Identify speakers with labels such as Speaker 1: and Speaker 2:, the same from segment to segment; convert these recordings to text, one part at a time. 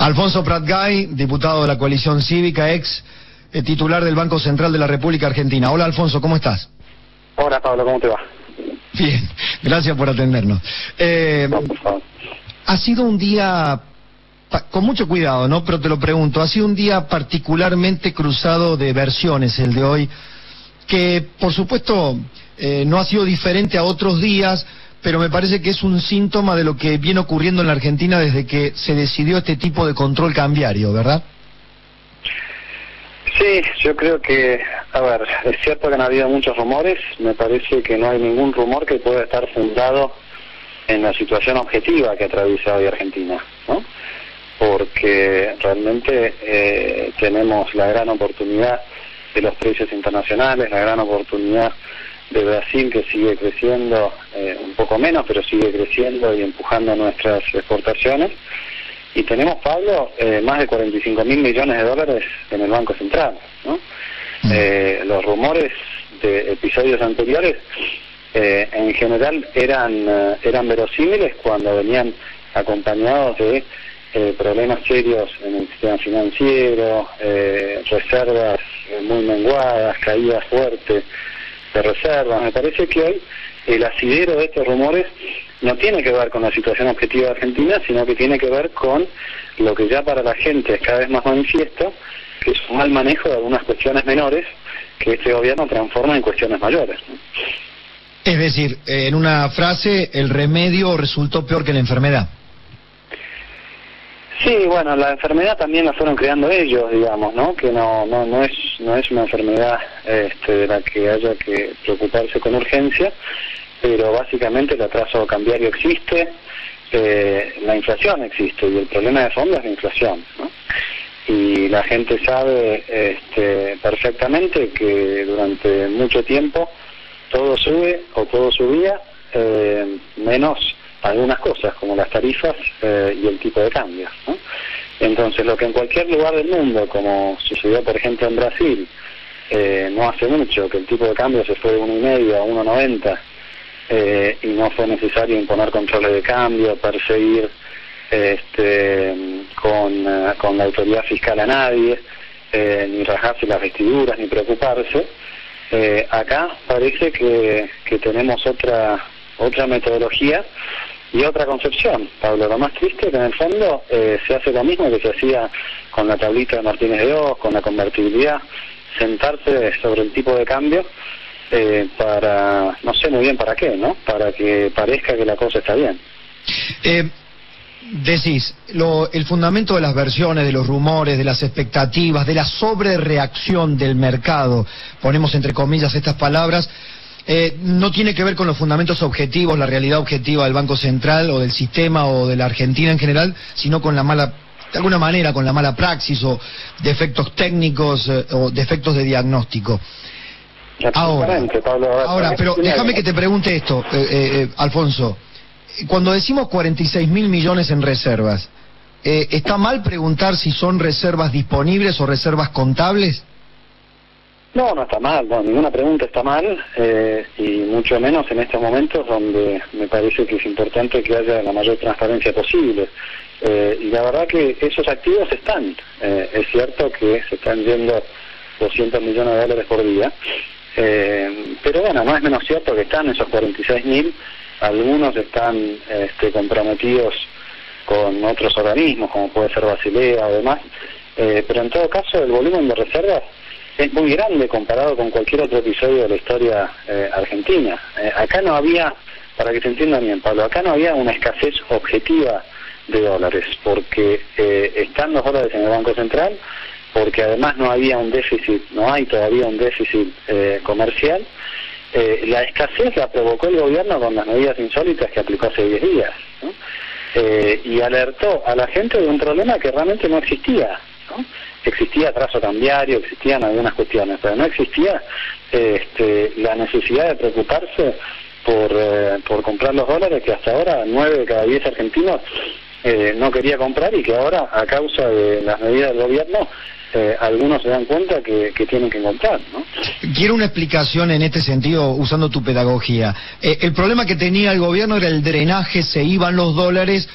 Speaker 1: Alfonso Pratgay, diputado de la coalición cívica, ex titular del Banco Central de la República Argentina. Hola Alfonso, ¿cómo estás?
Speaker 2: Hola Pablo, ¿cómo te va?
Speaker 1: Bien, gracias por atendernos.
Speaker 2: No, por favor.
Speaker 1: Ha sido un día, con mucho cuidado, ¿no? Pero te lo pregunto, ha sido un día particularmente cruzado de versiones el de hoy, que por supuesto no ha sido diferente a otros días, pero me parece que es un síntoma de lo que viene ocurriendo en la Argentina desde que se decidió este tipo de control cambiario, ¿verdad?
Speaker 2: Sí, yo creo que, a ver, es cierto que han habido muchos rumores, me parece que no hay ningún rumor que pueda estar fundado en la situación objetiva que atraviesa hoy Argentina, ¿no? Porque realmente tenemos la gran oportunidad de los precios internacionales, la gran oportunidad de Brasil, que sigue creciendo un poco menos, pero sigue creciendo y empujando nuestras exportaciones. Y tenemos, Pablo, más de 45.000 millones de dólares en el Banco Central, ¿no? Los rumores de episodios anteriores en general eran verosímiles cuando venían acompañados de problemas serios en el sistema financiero, reservas muy menguadas, caídas fuertes de reservas. Me parece que hoy el asidero de estos rumores no tiene que ver con la situación objetiva de Argentina, sino que tiene que ver con lo que ya para la gente es cada vez más manifiesto, que es un mal manejo de algunas cuestiones menores que este gobierno transforma en cuestiones mayores, ¿no?
Speaker 1: Es decir, en una frase, el remedio resultó peor que la enfermedad.
Speaker 2: Sí, bueno, la enfermedad también la fueron creando ellos, digamos, ¿no? Que no es una enfermedad de la que haya que preocuparse con urgencia, pero básicamente el atraso cambiario existe, la inflación existe, y el problema de fondo es la inflación, ¿no? Y la gente sabe perfectamente que durante mucho tiempo todo sube o todo subía, menos algunas cosas como las tarifas y el tipo de cambio, ¿no? Entonces, lo que en cualquier lugar del mundo, como sucedió por ejemplo en Brasil, no hace mucho, que el tipo de cambio se fue de 1,5 a 1,90, y no fue necesario imponer controles de cambio, perseguir con la autoridad fiscal a nadie, ni rajarse las vestiduras, ni preocuparse. Acá parece que tenemos otra metodología y otra concepción, Pablo. Lo más triste es que en el fondo se hace lo mismo que se hacía con la tablita de Martínez de Oz, con la convertibilidad, sentarse sobre el tipo de cambio para, no sé muy bien para qué, ¿no? Para que parezca que la cosa está bien.
Speaker 1: Decís, el fundamento de las versiones, de los rumores, de las expectativas, de la sobrereacción del mercado, ponemos entre comillas estas palabras, no tiene que ver con los fundamentos objetivos, la realidad objetiva del Banco Central o del sistema o de la Argentina en general, sino con la mala, de alguna manera, con la mala praxis o defectos técnicos o defectos de diagnóstico. Ahora, pero déjame que te pregunte esto, Alfonso. Cuando decimos 46.000 millones en reservas, ¿está mal preguntar si son reservas disponibles o reservas contables?
Speaker 2: No, no está mal, no, ninguna pregunta está mal, y mucho menos en estos momentos donde me parece que es importante que haya la mayor transparencia posible. Y la verdad que esos activos están, es cierto que se están yendo 200 millones de dólares por día, pero bueno, no es menos cierto que están esos 46.000, algunos están comprometidos con otros organismos, como puede ser Basilea o demás, pero en todo caso el volumen de reservas es muy grande comparado con cualquier otro episodio de la historia argentina. Acá no había, para que se entienda bien, Pablo, acá no había una escasez objetiva de dólares, porque están los dólares en el Banco Central, porque además no había un déficit, no hay todavía un déficit comercial. La escasez la provocó el gobierno con las medidas insólitas que aplicó hace 10 días, ¿no? Y alertó a la gente de un problema que realmente no existía, ¿no? Existía atraso cambiario, existían algunas cuestiones, pero no existía la necesidad de preocuparse por comprar los dólares, que hasta ahora 9 de cada 10 argentinos no quería comprar y que ahora, a causa de las medidas del gobierno, algunos se dan cuenta que tienen que comprar, ¿no?
Speaker 1: Quiero una explicación en este sentido, usando tu pedagogía. El problema que tenía el gobierno era el drenaje, se iban los dólares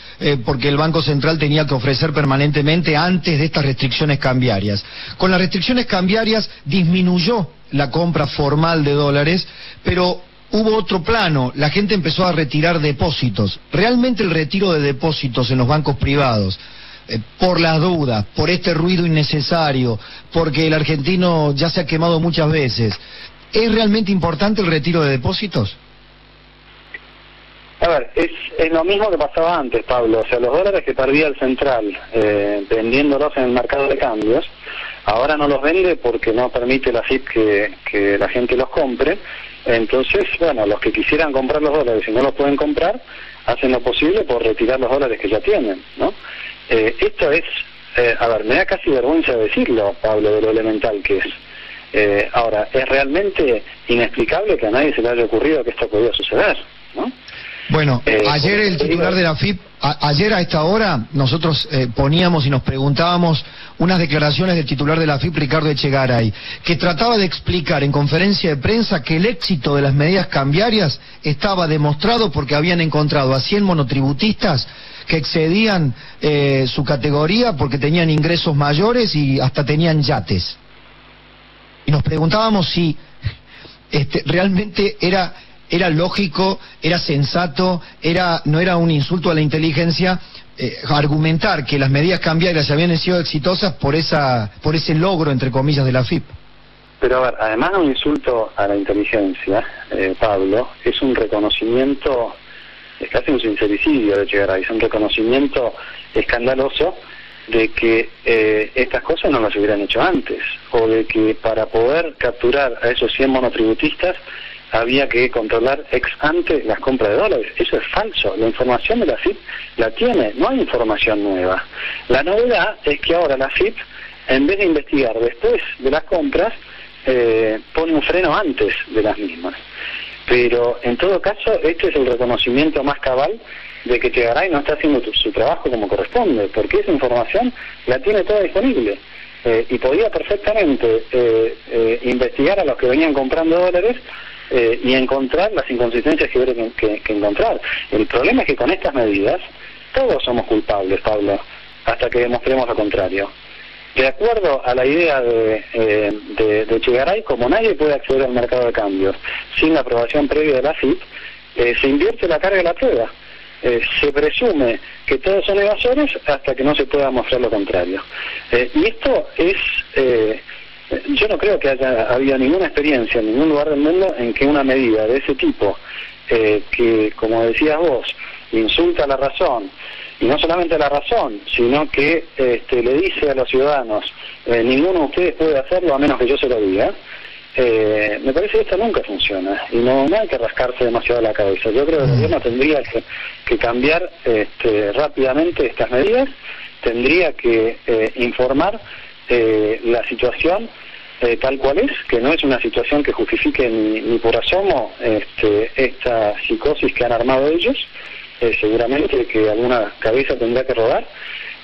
Speaker 1: porque el Banco Central tenía que ofrecer permanentemente antes de estas restricciones cambiarias. Con las restricciones cambiarias disminuyó la compra formal de dólares, pero hubo otro plano, la gente empezó a retirar depósitos. Realmente el retiro de depósitos en los bancos privados, por las dudas, por este ruido innecesario, porque el argentino ya se ha quemado muchas veces, ¿es realmente importante el retiro de depósitos?
Speaker 2: A ver, es lo mismo que pasaba antes, Pablo. O sea, los dólares que perdía el central vendiéndolos en el mercado de cambios, ahora no los vende porque no permite la FIP que la gente los compre. Entonces, bueno, los que quisieran comprar los dólares y no los pueden comprar, hacen lo posible por retirar los dólares que ya tienen, ¿no? Esto es, a ver, me da casi vergüenza decirlo, Pablo, de lo elemental que es. Ahora, es realmente inexplicable que a nadie se le haya ocurrido que esto podía suceder, ¿no?
Speaker 1: Bueno, ayer el titular de la FIP, ayer a esta hora, nosotros poníamos y nos preguntábamos unas declaraciones del titular de la FIP, Ricardo Echegaray, que trataba de explicar en conferencia de prensa que el éxito de las medidas cambiarias estaba demostrado porque habían encontrado a 100 monotributistas que excedían su categoría porque tenían ingresos mayores y hasta tenían yates. Y nos preguntábamos si realmente era lógico, era sensato, no era un insulto a la inteligencia argumentar que las medidas cambiarias habían sido exitosas por ese logro, entre comillas, de la FIP.
Speaker 2: Pero a ver, además de un insulto a la inteligencia, Pablo, es un reconocimiento, es casi un sincericidio de Echegaray, es un reconocimiento escandaloso de que estas cosas no las hubieran hecho antes, o de que para poder capturar a esos 100 monotributistas había que controlar ex ante las compras de dólares. Eso es falso. La información de la FIP la tiene, no hay información nueva. La novedad es que ahora la FIP, en vez de investigar después de las compras, pone un freno antes de las mismas. Pero en todo caso, este es el reconocimiento más cabal de que Echegaray no está haciendo su trabajo como corresponde, porque esa información la tiene toda disponible. Y podía perfectamente investigar a los que venían comprando dólares y encontrar las inconsistencias que hubiera que encontrar. El problema es que con estas medidas todos somos culpables, Pablo, hasta que demostremos lo contrario. De acuerdo a la idea de Echegaray, como nadie puede acceder al mercado de cambios sin la aprobación previa de la FIP, se invierte la carga de la prueba. Se presume que todos son evasores hasta que no se pueda mostrar lo contrario. Y esto es... yo no creo que haya habido ninguna experiencia en ningún lugar del mundo en que una medida de ese tipo, que, como decías vos, insulta a la razón, y no solamente a la razón, sino que le dice a los ciudadanos, ninguno de ustedes puede hacerlo a menos que yo se lo diga, me parece que esto nunca funciona, y no hay que rascarse demasiado la cabeza. Yo creo que el gobierno tendría que cambiar rápidamente estas medidas, tendría que informar la situación tal cual es, que no es una situación que justifique ni por asomo esta psicosis que han armado ellos. Seguramente que alguna cabeza tendrá que rodar,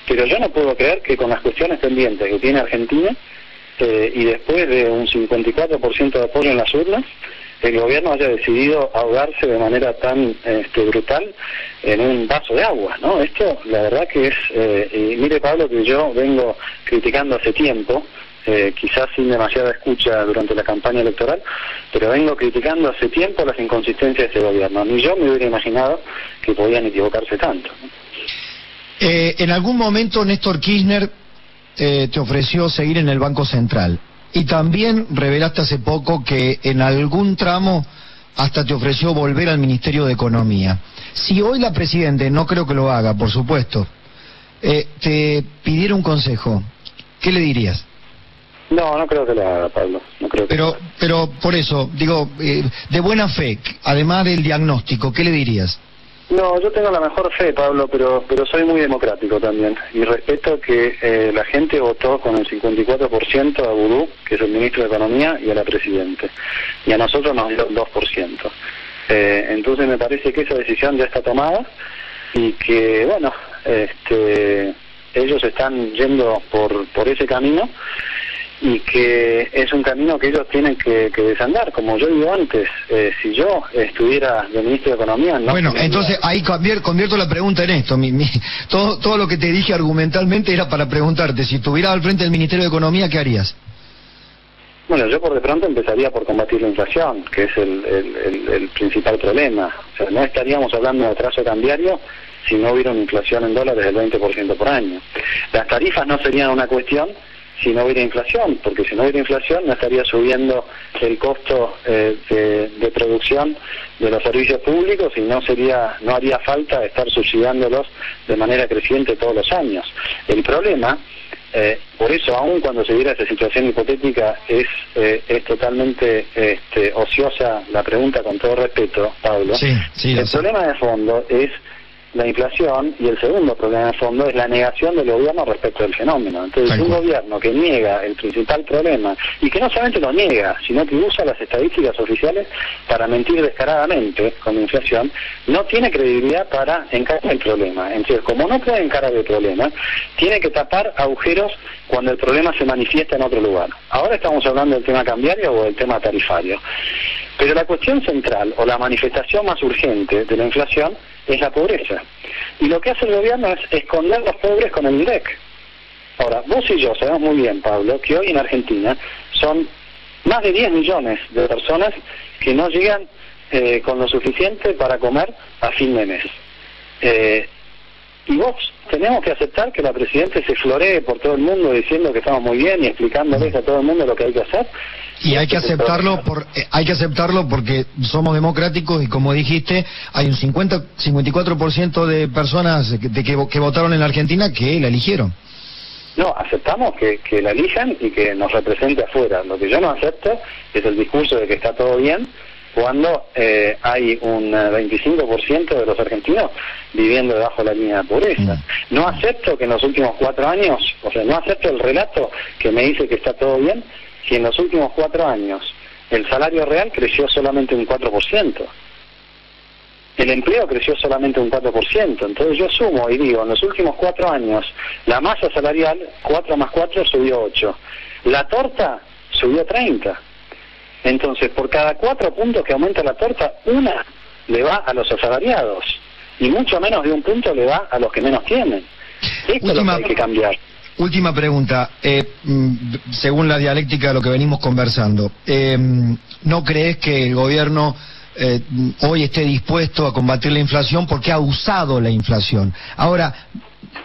Speaker 2: pero yo no puedo creer que con las cuestiones pendientes que tiene Argentina y después de un 54% de apoyo en las urnas, el gobierno haya decidido ahogarse de manera tan brutal en un vaso de agua, ¿no? Esto, la verdad que es... y mire, Pablo, que yo vengo criticando hace tiempo, quizás sin demasiada escucha durante la campaña electoral, pero vengo criticando hace tiempo las inconsistencias de este gobierno. Ni yo me hubiera imaginado que podían equivocarse tanto, ¿no?
Speaker 1: En algún momento Néstor Kirchner te ofreció seguir en el Banco Central. Y también revelaste hace poco que en algún tramo hasta te ofreció volver al Ministerio de Economía. Si hoy la Presidenta, no creo que lo haga, por supuesto, te pidiera un consejo, ¿qué le dirías?
Speaker 2: No creo que lo haga, Pablo. No creo que
Speaker 1: pero por eso, digo, de buena fe, además del diagnóstico, ¿qué le dirías?
Speaker 2: No, yo tengo la mejor fe, Pablo, pero soy muy democrático también. Y respeto que la gente votó con el 54% a Vudú, que es el ministro de Economía, y a la Presidenta. Y a nosotros nos dio el 2%. Entonces me parece que esa decisión ya está tomada y que, bueno, ellos están yendo por ese camino, y que es un camino que ellos tienen que desandar. Como yo digo antes, si yo estuviera de ministro de Economía... No
Speaker 1: bueno, entonces ahí convierto la pregunta en esto. Todo lo que te dije argumentalmente era para preguntarte, si estuvieras al frente del Ministerio de Economía, ¿qué harías?
Speaker 2: Bueno, yo por de pronto empezaría por combatir la inflación, que es el principal problema. O sea, no estaríamos hablando de atraso cambiario si no hubiera una inflación en dólares del 20% por año. Las tarifas no serían una cuestión si no hubiera inflación, porque si no hubiera inflación no estaría subiendo el costo de producción de los servicios públicos, y no haría falta estar subsidiándolos de manera creciente todos los años. El problema, por eso aún cuando se diera esa situación hipotética, es totalmente ociosa la pregunta, con todo respeto, Pablo.
Speaker 1: Sí,
Speaker 2: el problema de fondo es la inflación, y el segundo problema de fondo es la negación del gobierno respecto del fenómeno. Entonces, un gobierno que niega el principal problema, y que no solamente lo niega, sino que usa las estadísticas oficiales para mentir descaradamente con la inflación, no tiene credibilidad para encarar el problema. Entonces, como no puede encarar el problema, tiene que tapar agujeros cuando el problema se manifiesta en otro lugar. Ahora estamos hablando del tema cambiario o del tema tarifario. Pero la cuestión central, o la manifestación más urgente de la inflación, es la pobreza. Y lo que hace el gobierno es esconder a los pobres con el INDEC. Ahora, vos y yo sabemos muy bien, Pablo, que hoy en Argentina son más de 10 millones de personas que no llegan con lo suficiente para comer a fin de mes. Y vos tenemos que aceptar que la Presidenta se floree por todo el mundo diciendo que estamos muy bien y explicándoles a todo el mundo lo que hay que hacer.
Speaker 1: Y hay que aceptarlo porque somos democráticos, y como dijiste, hay un 54% de personas que votaron en la Argentina que la eligieron.
Speaker 2: No, aceptamos que la elijan y que nos represente afuera. Lo que yo no acepto es el discurso de que está todo bien, cuando hay un 25% de los argentinos viviendo debajo de la línea de pobreza. No acepto que en los últimos 4 años, no acepto el relato que me dice que está todo bien, si en los últimos 4 años el salario real creció solamente un 4%. El empleo creció solamente un 4%. Entonces yo sumo y digo, en los últimos 4 años la masa salarial, 4 más 4 subió 8. La torta subió 30. Entonces, por cada 4 puntos que aumenta la torta, 1 le va a los asalariados, y mucho menos de 1 punto le va a los que menos tienen. Esto es lo que hay que cambiar.
Speaker 1: Última pregunta, según la dialéctica de lo que venimos conversando, ¿no crees que el gobierno hoy esté dispuesto a combatir la inflación porque ha usado la inflación? Ahora,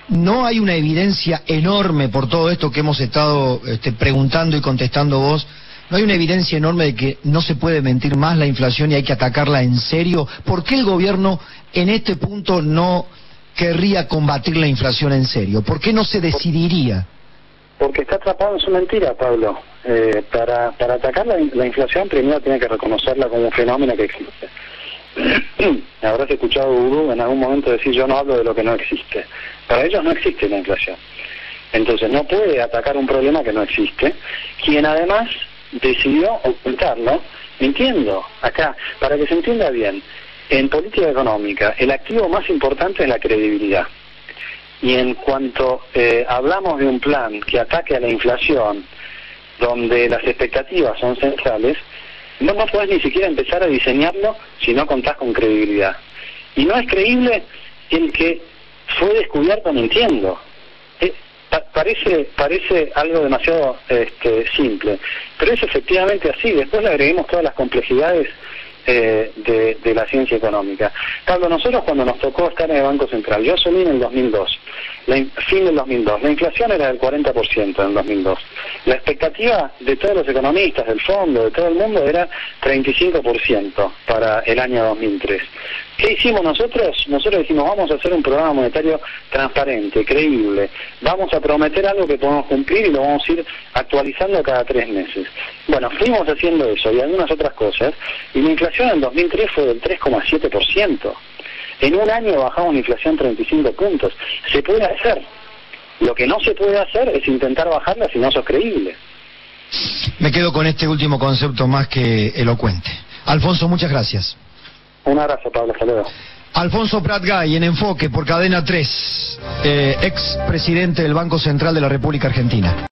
Speaker 1: ¿no hay una evidencia enorme por todo esto que hemos estado preguntando y contestando vos? ¿No hay una evidencia enorme de que no se puede mentir más la inflación y hay que atacarla en serio? ¿Por qué el gobierno en este punto no querría combatir la inflación en serio? ¿Por qué no se decidiría?
Speaker 2: Porque está atrapado en su mentira, Pablo. Para atacar la inflación, primero tiene que reconocerla como un fenómeno que existe. Habrás escuchado a Gurú en algún momento decir: yo no hablo de lo que no existe. Para ellos no existe la inflación. Entonces no puede atacar un problema que no existe, quien además decidió ocultarlo, mintiendo. Acá, para que se entienda bien, en política económica el activo más importante es la credibilidad. Y en cuanto hablamos de un plan que ataque a la inflación, donde las expectativas son centrales, no podés ni siquiera empezar a diseñarlo si no contás con credibilidad. Y no es creíble el que fue descubierto mintiendo. Parece algo demasiado simple, pero es efectivamente así. Después le agreguemos todas las complejidades de la ciencia económica. Pablo, nosotros cuando nos tocó estar en el Banco Central, yo asumí en el 2002, fin del 2002, la inflación era del 40% en el 2002. La expectativa de todos los economistas, del fondo, de todo el mundo, era 35% para el año 2003. ¿Qué hicimos nosotros? Nosotros dijimos: vamos a hacer un programa monetario transparente, creíble, vamos a prometer algo que podemos cumplir y lo vamos a ir actualizando cada 3 meses. Bueno, fuimos haciendo eso y algunas otras cosas, y la inflación en 2003 fue del 3,7%. En un año bajamos la inflación 35 puntos. Se puede hacer. Lo que no se puede hacer es intentar bajarla si no sos creíble.
Speaker 1: Me quedo con este último concepto más que elocuente. Alfonso, muchas gracias.
Speaker 2: Un abrazo, Pablo. Hasta luego.
Speaker 1: Alfonso Prat-Gay, en Enfoque, por Cadena 3, ex presidente del Banco Central de la República Argentina.